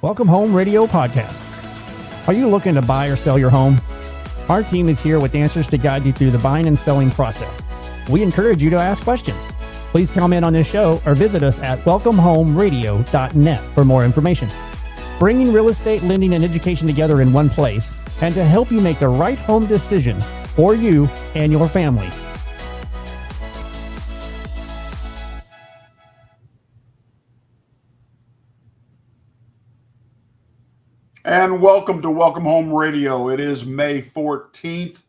Welcome Home Radio Podcast. Are you looking to buy or sell your home? Our team is here with answers to guide you through the buying and selling process. We encourage you to ask questions. Please comment on this show or visit us at welcomehomeradio.net for more information. Bringing real estate, lending, and education together in one place, and to help you make the right home decision for you and your family. And welcome to Welcome Home Radio. It is May 14th,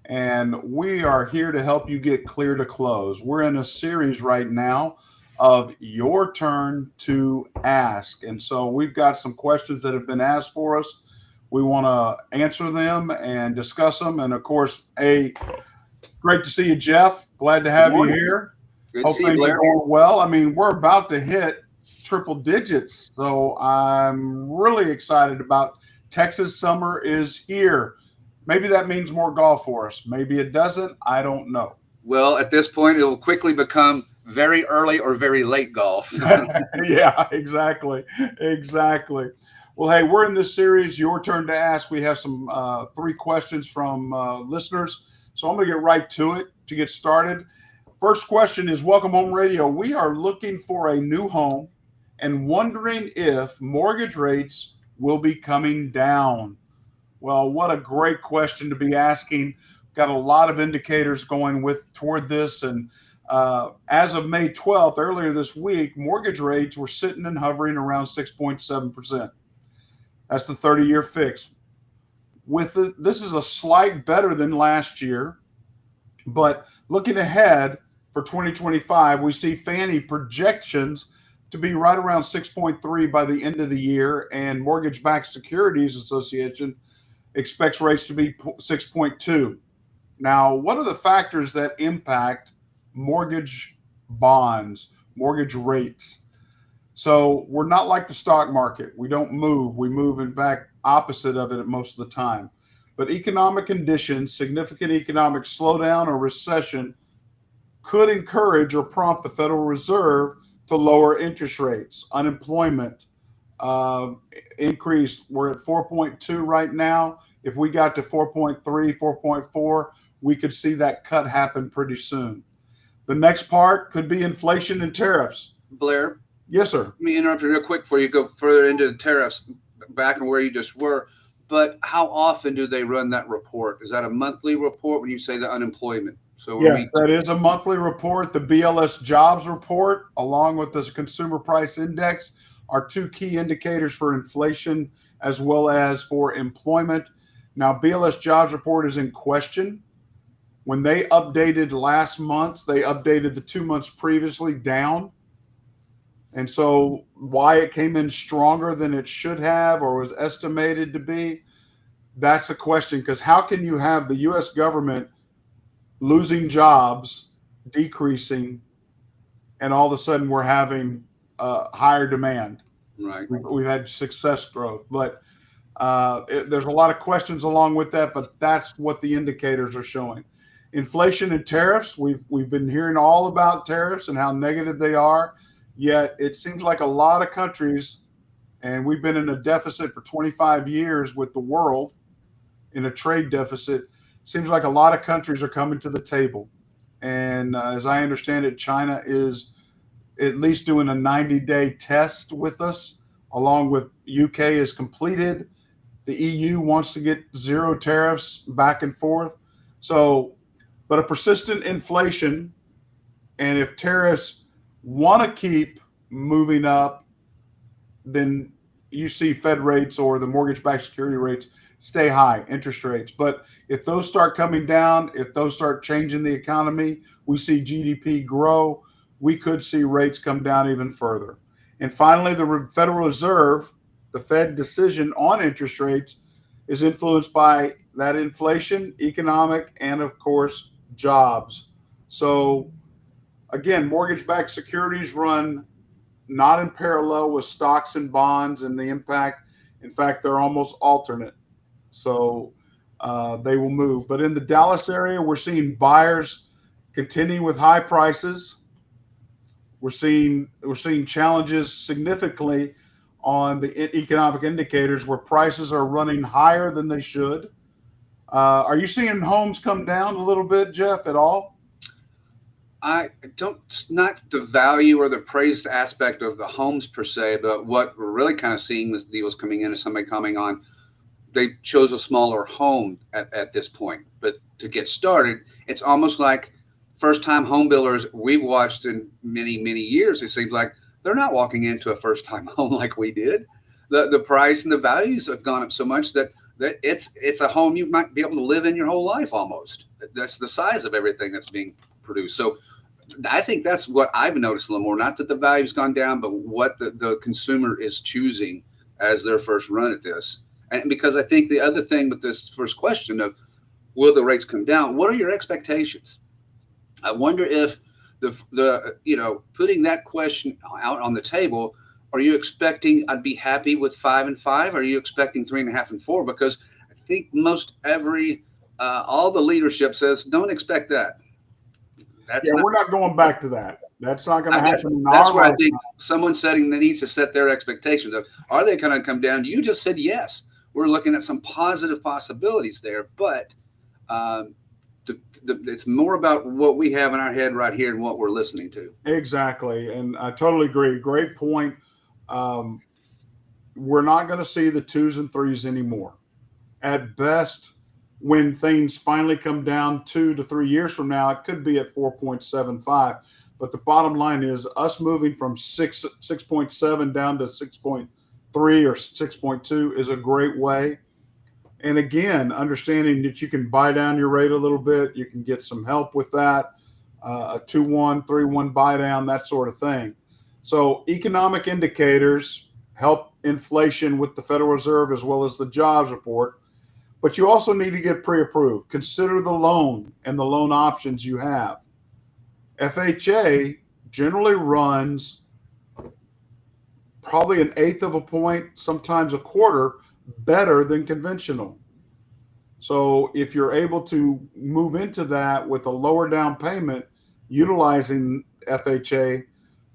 and we are here to help you get clear to close. We're in a series right now of Your Turn to Ask. And so we've got some questions that have been asked for us. We want to answer them and discuss them. And of course, great to see you, Jeff. Glad to have you here. Good Hope to see you, Blair. Going well. I mean, we're about to hit triple digits. So I'm really excited about Texas summer is here. Maybe that means more golf for us. Maybe it doesn't. I don't know. Well, at this point, it will quickly become very early or very late golf. Yeah, exactly. Well, hey, we're in this series, Your Turn to Ask. We have some 3 questions from listeners. So I'm going to get right to it to get started. First question is, Welcome Home Radio. We are looking for a new home and wondering if mortgage rates will be coming down. Well, what a great question to be asking. Got a lot of indicators going toward this. And as of May 12th, earlier this week, mortgage rates were sitting and hovering around 6.7%. That's the 30-year fix. This is a slight better than last year. But looking ahead for 2025, we see Fannie projections to be right around 6.3 by the end of the year, and Mortgage-Backed Securities Association expects rates to be 6.2. Now, what are the factors that impact mortgage bonds, mortgage rates? So we're not like the stock market. We don't move. We move, in fact, opposite of it most of the time. But economic conditions, significant economic slowdown or recession could encourage or prompt the Federal Reserve to lower interest rates. Unemployment increased. We're at 4.2 right now. If we got to 4.3, 4.4, we could see that cut happen pretty soon. The next part could be inflation and tariffs. Blair? Yes, sir. Let me interrupt you real quick before you go further into the tariffs, back on where you just were. But how often do they run that report? Is that a monthly report when you say the unemployment? So yes, that is a monthly report. The BLS jobs report, along with the consumer price index, are 2 key indicators for inflation as well as for employment. Now, BLS jobs report is in question. When they updated last month, they updated the 2 months previously down. And so why it came in stronger than it should have or was estimated to be, that's a question. Because how can you have the U.S. government losing jobs, decreasing, and all of a sudden we're having higher demand? Right. We've had success growth, but there's a lot of questions along with that, but that's what the indicators are showing. Inflation and tariffs, we've been hearing all about tariffs and how negative they are, yet it seems like a lot of countries, and we've been in a deficit for 25 years with the world, in a trade deficit. Seems like a lot of countries are coming to the table. And as I understand it, China is at least doing a 90-day test with us, along with UK is completed. The EU wants to get 0 tariffs back and forth. So, but a persistent inflation, and if tariffs want to keep moving up, then you see Fed rates or the mortgage-backed security rates stay high, interest rates. But if those start coming down, if those start changing the economy, we see GDP grow, we could see rates come down even further. And finally, the Federal Reserve, the Fed decision on interest rates is influenced by that inflation, economic, and of course, jobs. So again, mortgage-backed securities run not in parallel with stocks and bonds and the impact. In fact, they're almost alternate. So they will move. But in the Dallas area, we're seeing buyers continuing with high prices. We're seeing challenges significantly on the economic indicators where prices are running higher than they should. Are you seeing homes come down a little bit, Jeff, at all? I don't, not the value or the praise aspect of the homes per se, but what we're really kind of seeing this deals coming in is somebody coming on. They chose a smaller home at this point, but to get started, it's almost like first time home builders we've watched in many, many years. It seems like they're not walking into a first time home like we did. The price and the values have gone up so much that it's a home you might be able to live in your whole life almost. That's the size of everything that's being produced. So I think that's what I've noticed a little more. Not that the value's gone down, but what the consumer is choosing as their first run at this. And because I think the other thing with this first question of will the rates come down, what are your expectations? I wonder if the putting that question out on the table, are you expecting I'd be happy with 5 and 5? Are you expecting 3.5 and 4? Because I think most all the leadership says don't expect that. We're not going back to that. That's not going to happen. That's where I think someone setting that needs to set their expectations of, are they going to come down? You just said yes. We're looking at some positive possibilities there, but it's more about what we have in our head right here and what we're listening to. Exactly, and I totally agree. Great point. We're not going to see the 2s and 3s anymore. At best, when things finally come down 2 to 3 years from now, it could be at 4.75. But the bottom line is us moving from 6.7 down to 6.3 or 6.2 is a great way. And again, understanding that you can buy down your rate a little bit, you can get some help with that, a 2-1, 3-1 buy down, that sort of thing. So economic indicators help inflation with the Federal Reserve as well as the jobs report. But you also need to get pre-approved. Consider the loan and the loan options you have. FHA generally runs probably 1/8 of a point, sometimes a quarter, better than conventional. So if you're able to move into that with a lower down payment, utilizing FHA,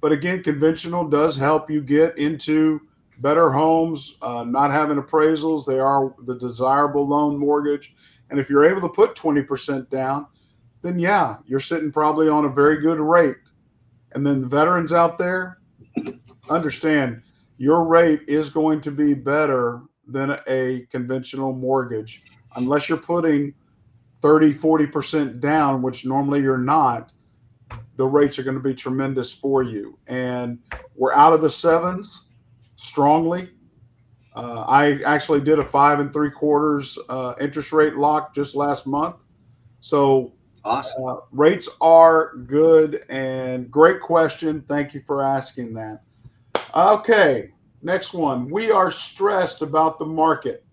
but again, conventional does help you get into better homes, not having appraisals. They are the desirable loan mortgage. And if you're able to put 20% down, then yeah, you're sitting probably on a very good rate. And then the veterans out there, understand your rate is going to be better than a conventional mortgage. Unless you're putting 30, 40% down, which normally you're not, the rates are going to be tremendous for you. And we're out of the 7s strongly. I actually did a 5 3/4 interest rate lock just last month. So awesome. Rates are good, and great question. Thank you for asking that. Okay, next one. We are stressed about the market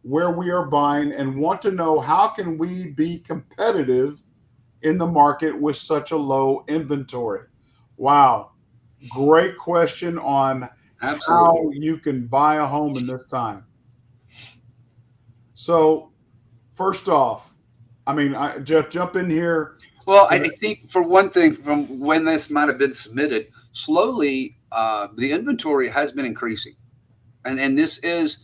where we are buying and want to know how can we be competitive in the market with such a low inventory. Wow, great question on how you can buy a home in this time. So first off, Jeff, jump in here. Well, I think for one thing, from when this might have been submitted, slowly the inventory has been increasing, and this is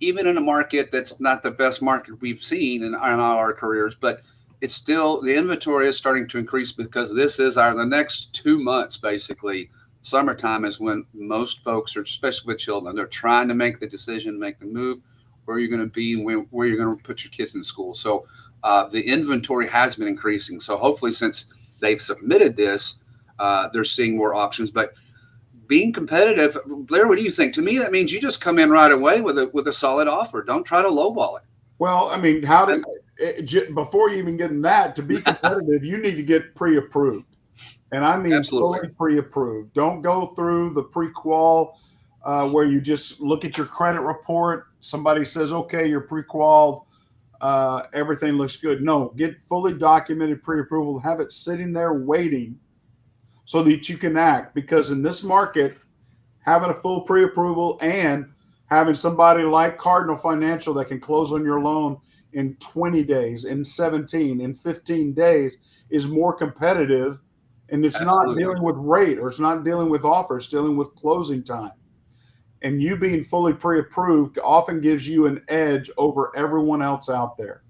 even in a market that's not the best market we've seen in all our careers, but it's still, the inventory is starting to increase because this is the next 2 months, basically. Summertime is when most folks are, especially with children, they're trying to make the decision, make the move, where you're going to be and where you're going to put your kids in school. So the inventory has been increasing. So hopefully, since they've submitted this, they're seeing more options. But being competitive, Blair, what do you think? To me, that means you just come in right away with a solid offer. Don't try to lowball it. Well, before you even get in that, to be competitive, you need to get pre-approved. And I mean, fully pre-approved. Don't go through the pre-qual where you just look at your credit report. Somebody says, okay, you're pre-qualified. Everything looks good. No, get fully documented pre-approval. Have it sitting there waiting so that you can act. Because in this market, having a full pre-approval and having somebody like Cardinal Financial that can close on your loan in 20 days, in 17, in 15 days is more competitive. And it's not dealing with rate, or it's not dealing with offer, it's dealing with closing time. and you being fully pre-approved often gives you an edge over everyone else out there.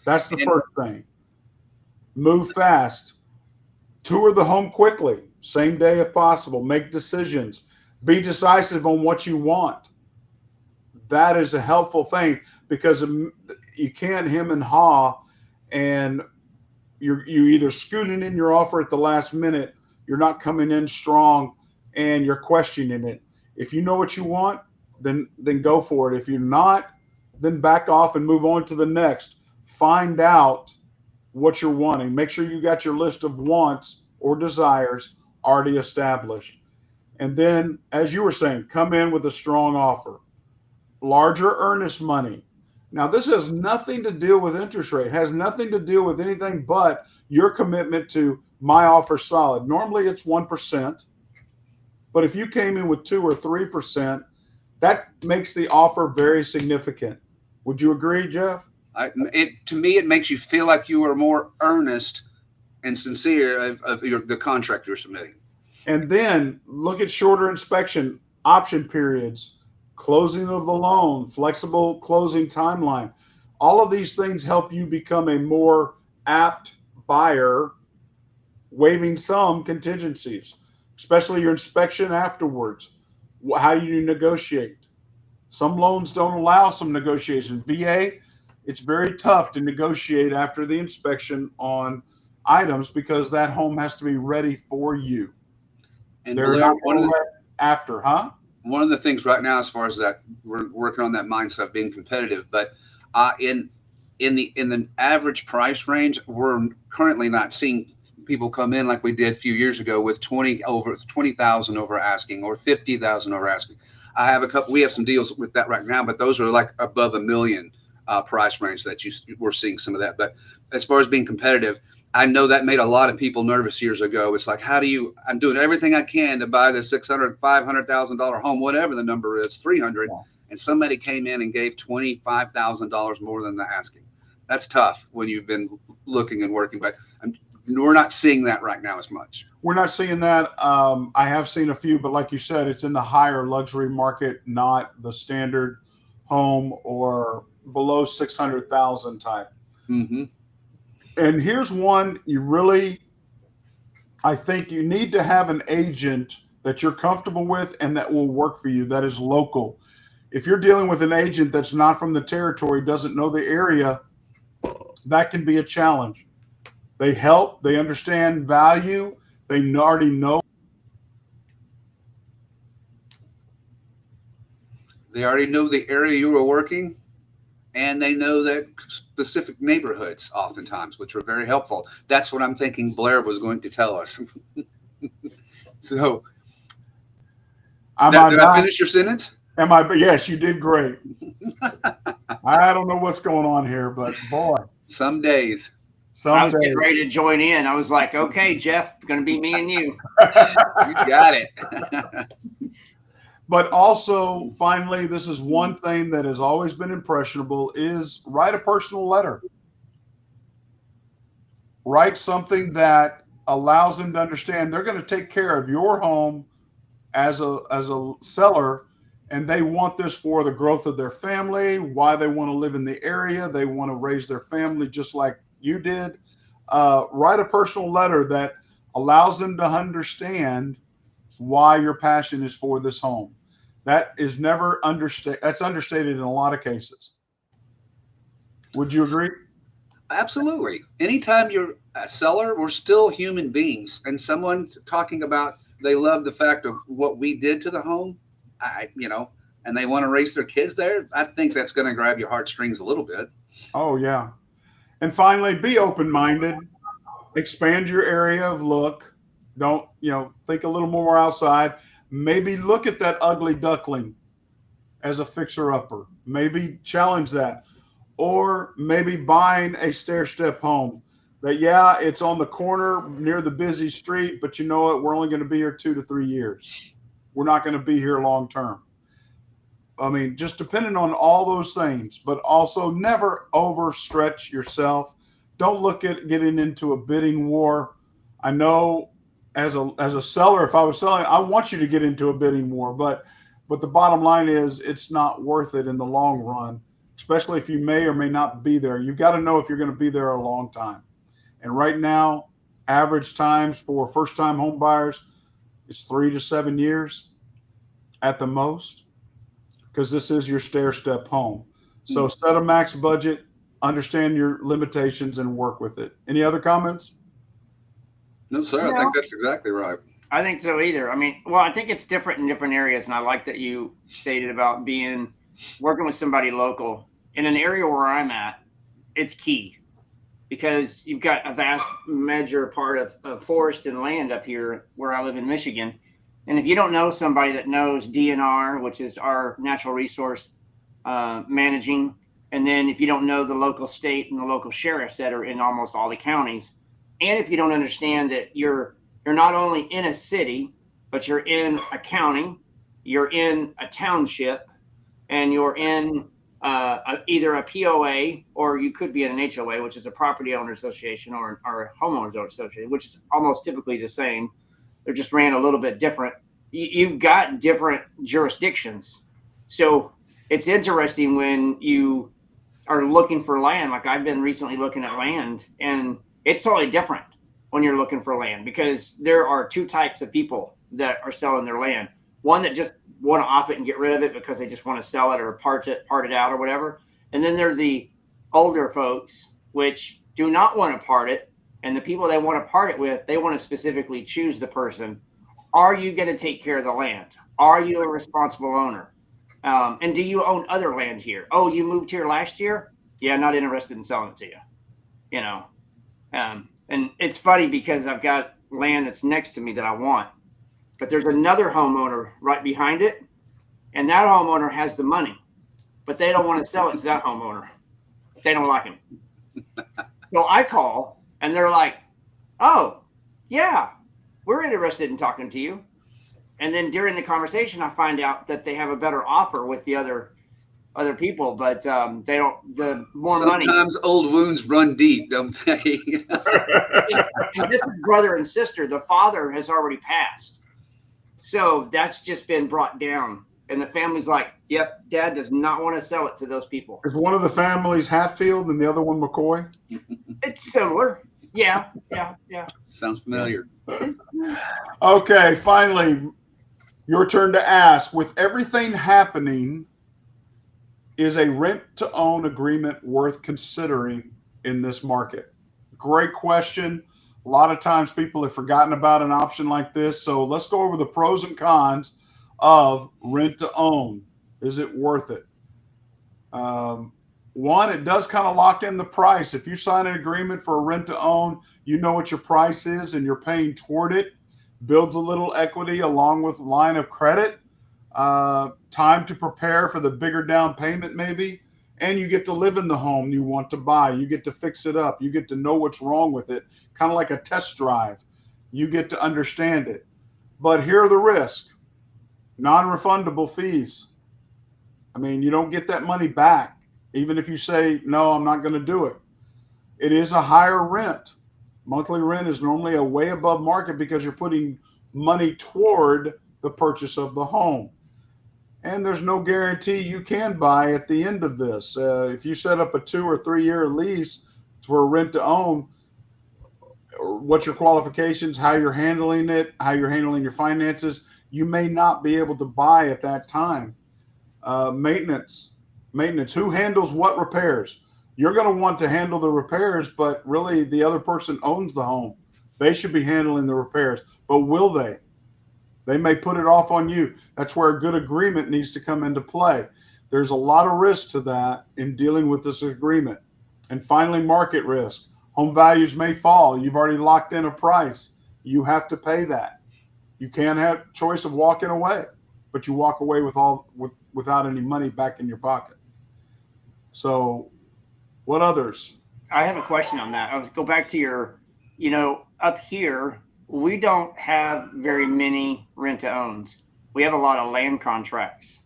That's the first thing. Move fast. Tour the home quickly, same day if possible. Make decisions. Be decisive on what you want. That is a helpful thing because you can't hem and haw, and you either scooting in your offer at the last minute, you're not coming in strong, and you're questioning it. If you know what you want, then go for it. If you're not, then back off and move on to the next. Find out what you're wanting. Make sure you got your list of wants or desires already established. And then, as you were saying, come in with a strong offer. Larger earnest money. Now, this has nothing to do with interest rate, has nothing to do with anything but your commitment to my offer solid. Normally it's 1%, but if you came in with 2 or 3%, that makes the offer very significant. Would you agree, Jeff? To me, it makes you feel like you are more earnest and sincere of the contract you're submitting. And then look at shorter inspection option periods, closing of the loan, flexible closing timeline. All of these things help you become a more apt buyer, waiving some contingencies, especially your inspection afterwards. How do you negotiate? Some loans don't allow some negotiation. VA, it's very tough to negotiate after the inspection on items because that home has to be ready for you. And they're not after, huh? One of the things right now, as far as that, we're working on that mindset of being competitive. But in the average price range, we're currently not seeing people come in like we did a few years ago with 20,000 over asking or 50,000 over asking. We have some deals with that right now, but those are like above $1 million price range that we're seeing some of that. But as far as being competitive, I know that made a lot of people nervous years ago. It's like, I'm doing everything I can to buy the $600,000, $500,000 home, whatever the number is, 300, and somebody came in and gave $25,000 more than the asking. That's tough when you've been looking and working, but we're not seeing that right now as much. We're not seeing that. I have seen a few, but like you said, it's in the higher luxury market, not the standard home or below 600,000 type. Mm-hmm. And here's one I think you need to have an agent that you're comfortable with and that will work for you, that is local. If you're dealing with an agent that's not from the territory, doesn't know the area, that can be a challenge. They help, they understand value, they already know. They already know the area you were working, and they know that specific neighborhoods oftentimes, which are very helpful. That's what I'm thinking Blair was going to tell us. So, did I finish your sentence? Yes, you did great. I don't know what's going on here, but boy. Some days. I was getting ready to join in. I was like, okay, Jeff, it's going to be me and you. You got it. But also, finally, this is one thing that has always been impressionable is write a personal letter. Write something that allows them to understand they're going to take care of your home as a seller, and they want this for the growth of their family, why they want to live in the area, they want to raise their family just like you did. Write a personal letter that allows them to understand why your passion is for this home. That is never understated. That's understated in a lot of cases. Would you agree? Absolutely. Anytime you're a seller, we're still human beings, and someone talking about they love the fact of what we did to the home, and they want to raise their kids there. I think that's going to grab your heartstrings a little bit. Oh yeah. And finally, be open-minded. Expand your area of look. Don't, think a little more outside. Maybe look at that ugly duckling as a fixer-upper. Maybe challenge that. Or maybe buying a stair-step home that, it's on the corner near the busy street, but you know what? We're only going to be here 2 to 3 years. We're not going to be here long-term. I mean, just depending on all those things, but also never overstretch yourself. Don't look at getting into a bidding war. I know as a seller, if I was selling, I want you to get into a bidding war, but But the bottom line is it's not worth it in the long run, especially if you may or may not be there. You've got to know if you're going to be there a long time. And right now, average times for first-time home buyers is 3 to 7 years at the most, because this is your stair-step home. So set a max budget, understand your limitations, and work with it. Any other comments? No, sir. I think that's exactly right. I think so either. I mean, well, I think it's different in different areas. And I like that you stated about working with somebody local. In an area where I'm at, it's key because you've got a vast major part of forest and land up here where I live in Michigan. And if you don't know somebody that knows DNR, which is our natural resource managing, and then if you don't know the local state and the local sheriffs that are in almost all the counties, and if you don't understand that you're not only in a city, but you're in a county, you're in a township, and you're in either a POA or you could be in an HOA, which is a property owner association or a homeowners association, which is almost typically the same. They're just ran a little bit different. You've got different jurisdictions. So it's interesting when you are looking for land. Like I've been recently looking at land, and it's totally different when you're looking for land because there are two types of people that are selling their land. One that just want to off it and get rid of it because they just want to sell it or part it out or whatever. And then there's the older folks, which do not want to part it. And the people they want to part it with, they want to specifically choose the person. Are you going to take care of the land? Are you a responsible owner? And do you own other land here? Oh, you moved here last year? Yeah, not interested in selling it to you. You know, and it's funny because I've got land that's next to me that I want, but there's another homeowner right behind it, and that homeowner has the money, but they don't want to sell it to that homeowner. They don't like him. So I call, and they're like, oh, yeah, we're interested in talking to you. And then during the conversation, I find out that they have a better offer with the other people, but they don't. The more money. Sometimes old wounds run deep, don't they? And this is brother and sister. The father has already passed, so that's just been brought down. And the family's like, "Yep, Dad does not want to sell it to those people." Is one of the families Hatfield and the other one McCoy? It's similar. Yeah. Sounds familiar. Okay, finally, your turn to ask. With everything happening, is a rent-to-own agreement worth considering in this market? Great question. A lot of times people have forgotten about an option like this. So let's go over the pros and cons of rent-to-own. Is it worth it? One, it does kind of lock in the price. If you sign an agreement for a rent-to-own, you know what your price is and you're paying toward it. Builds a little equity along with line of credit. Time to prepare for the bigger down payment maybe, and you get to live in the home you want to buy. You get to fix it up. You get to know what's wrong with it, kind of like a test drive. You get to understand it. But here are the risks. Non-refundable fees. I mean, you don't get that money back, even if you say, no, I'm not going to do it. It is a higher rent. Monthly rent is normally a way above market because you're putting money toward the purchase of the home. And there's no guarantee you can buy at the end of this. If you set up a 2 or 3 year lease for a rent to own, what's your qualifications, how you're handling it, how you're handling your finances, you may not be able to buy at that time. Maintenance, who handles what repairs? You're going to want to handle the repairs, but really the other person owns the home. They should be handling the repairs, but will they? They may put it off on you. That's where a good agreement needs to come into play. There's a lot of risk to that in dealing with this agreement. And finally, market risk. Home values may fall. You've already locked in a price. You have to pay that. You can't have choice of walking away, but you walk away without any money back in your pocket. So what others? I have a question on that. I was go back to your, up here, we don't have very many rent-to-owns. We have a lot of land contracts.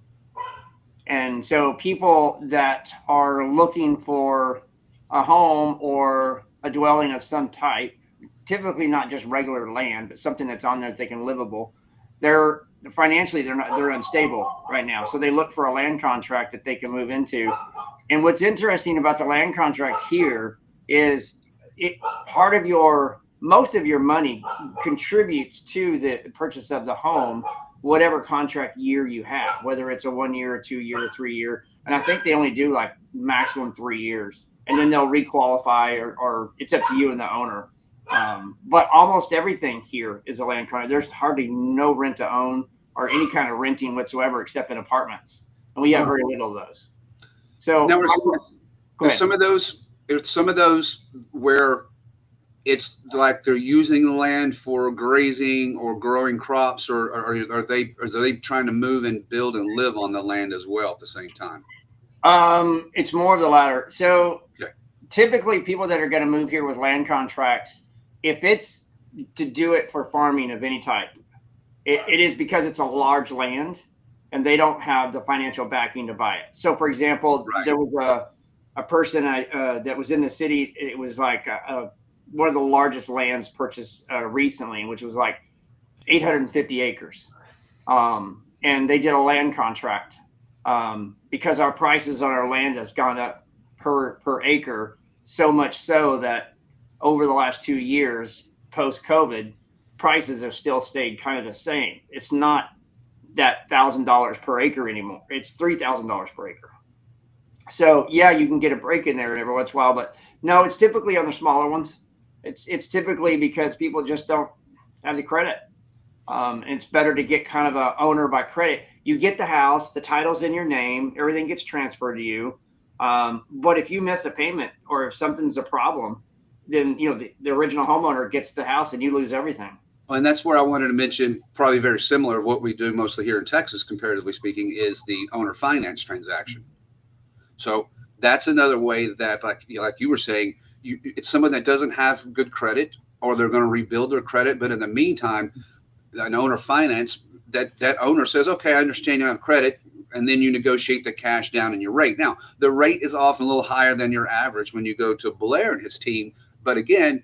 And so people that are looking for a home or a dwelling of some type, typically not just regular land, but something that's on there that they can livable, they're financially they're unstable right now. So they look for a land contract that they can move into. And what's interesting about the land contracts here is most of your money contributes to the purchase of the home, whatever contract year you have, whether it's a 1 year, a 2 year, a 3 year. And I think they only do like maximum 3 years, and then they'll requalify, or it's up to you and the owner. But almost everything here is a land contract. There's hardly no rent to own or any kind of renting whatsoever, except in apartments, and we have very little of those. So now, there's some of those where it's like they're using the land for grazing or growing crops, or are they trying to move and build and live on the land as well at the same time? It's more of the latter. So typically people that are going to move here with land contracts, if it's to do it for farming of any type, it is because it's a large land and they don't have the financial backing to buy it. So for example, there was a person that was in the city. It was like one of the largest lands purchased recently, which was like 850 acres. And they did a land contract because our prices on our land has gone up per acre, so much so that over the last 2 years, post-COVID, prices have still stayed kind of the same. It's not that $1,000 per acre anymore. It's $3,000 per acre. So yeah, you can get a break in there every once in a while, but no, it's typically on the smaller ones. It's typically because people just don't have the credit. And it's better to get kind of a owner by credit. You get the house, the title's in your name, everything gets transferred to you. But if you miss a payment or if something's a problem, then the original homeowner gets the house and you lose everything. Well, and that's where I wanted to mention, probably very similar to what we do mostly here in Texas, comparatively speaking, is the owner finance transaction. So that's another way that, like you were saying, it's someone that doesn't have good credit, or they're going to rebuild their credit. But in the meantime, an owner finance, that owner says, okay, I understand you have credit, and then you negotiate the cash down in your rate. Now, the rate is often a little higher than your average when you go to Blair and his team. But again,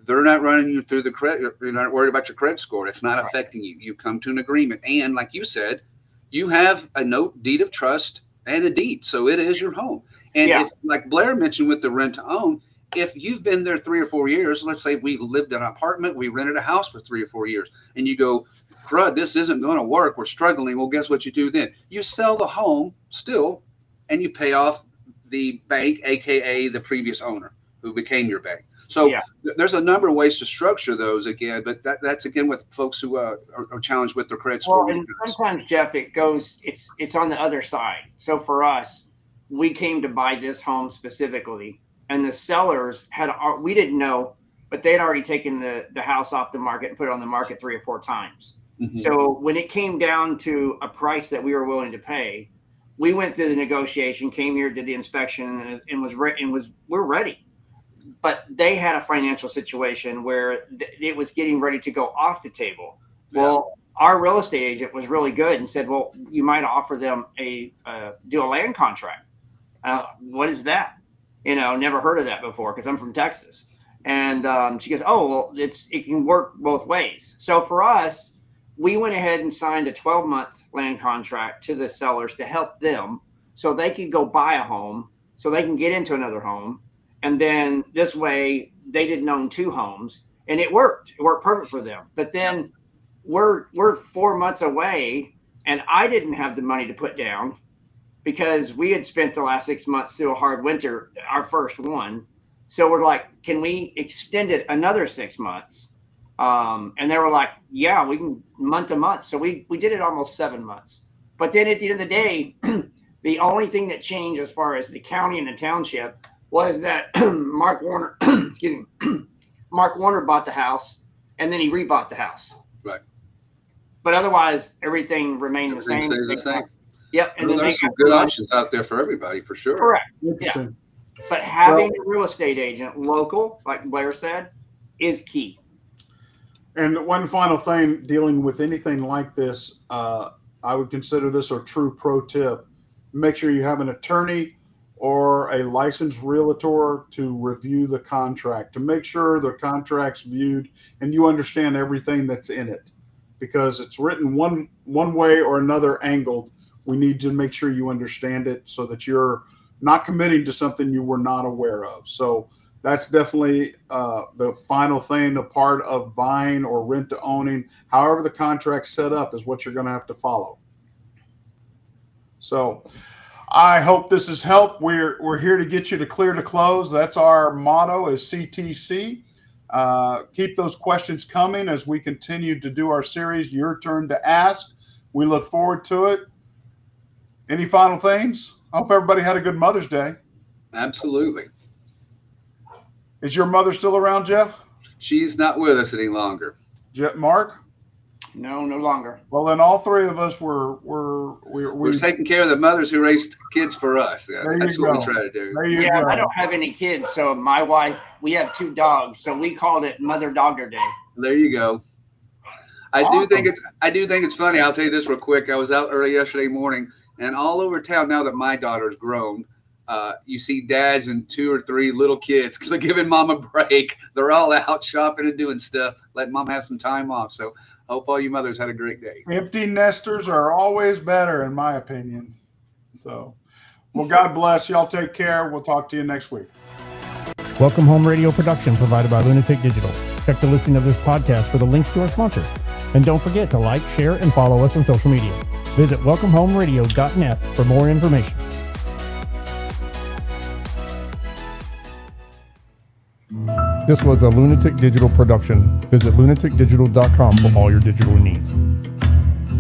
they're not running you through the credit. You're not worried about your credit score. It's not affecting you. You come to an agreement. And like you said, you have a note, deed of trust, and a deed. So it is your home. And if, like Blair mentioned with the rent to own, if you've been there 3 or 4 years, let's say we lived in an apartment, we rented a house for 3 or 4 years, and you go, crud, this isn't going to work, we're struggling. Well, guess what you do then? You sell the home still, and you pay off the bank, AKA the previous owner who became your bank. So there's a number of ways to structure those again, but that's again with folks who are challenged with their credit score. Well, and sometimes, Jeff, it's on the other side. So for us, we came to buy this home specifically, and the sellers we didn't know, but they had already taken the house off the market and put it on the market 3 or 4 times. Mm-hmm. So when it came down to a price that we were willing to pay, we went through the negotiation, came here, did the inspection, and we're ready. But they had a financial situation where it was getting ready to go off the table. Well, our real estate agent was really good and said, well, you might offer them do a land contract. What is that? Never heard of that before because I'm from Texas. And she goes, oh, well, it can work both ways. So for us, we went ahead and signed a 12-month land contract to the sellers to help them so they could go buy a home, so they can get into another home. And then this way they didn't own 2 homes, and it worked. It worked perfect for them. But then we're 4 months away, and I didn't have the money to put down because we had spent the last 6 months through a hard winter, our first one. So we're like, can we extend it another 6 months? And they were like, yeah, we can month to month. So we did it almost 7 months. But then at the end of the day, the only thing that changed as far as the county and the township was that Mark Warner, Mark Warner bought the house, and then he rebought the house. Right. But otherwise, everything remained the same. Stays the same. Yep. And then there's some good options out there for everybody, for sure. Correct. Yeah. But having a real estate agent local, like Blair said, is key. And one final thing, dealing with anything like this, I would consider this a true pro tip. Make sure you have an attorney or a licensed realtor to review the contract, to make sure the contract's viewed and you understand everything that's in it. because it's written one way or another angled. We need to make sure you understand it so that you're not committing to something you were not aware of. So that's definitely the final thing, a part of buying or rent to owning. However the contract's set up is what you're going to have to follow. So I hope this has helped. We're here to get you to clear to close. That's our motto is CTC. Keep those questions coming as we continue to do our series, Your Turn to Ask. We look forward to it. Any final things? I hope everybody had a good Mother's Day. Absolutely. Is your mother still around, Jeff? She's not with us any longer. Mark? No longer. Well, then all three of us We're taking care of the mothers who raised kids for us. Yeah, that's what we try to do. There you Yeah, go. I don't have any kids, so my wife, we have 2 dogs, so we called it Mother Dogger Day. There you go. I Awesome. do think it's funny. I'll tell you this real quick. I was out early yesterday morning, and all over town, now that my daughter's grown, you see dads and 2 or 3 little kids giving mom a break. They're all out shopping and doing stuff, letting mom have some time off. So I hope all you mothers had a great day. Empty nesters are always better, in my opinion. So, well, God bless. Y'all take care. We'll talk to you next week. Welcome Home Radio production provided by Lunatic Digital. Check the listing of this podcast for the links to our sponsors. And don't forget to like, share, and follow us on social media. Visit welcomehomeradio.net for more information. This was a Lunatic Digital production. Visit lunaticdigital.com for all your digital needs.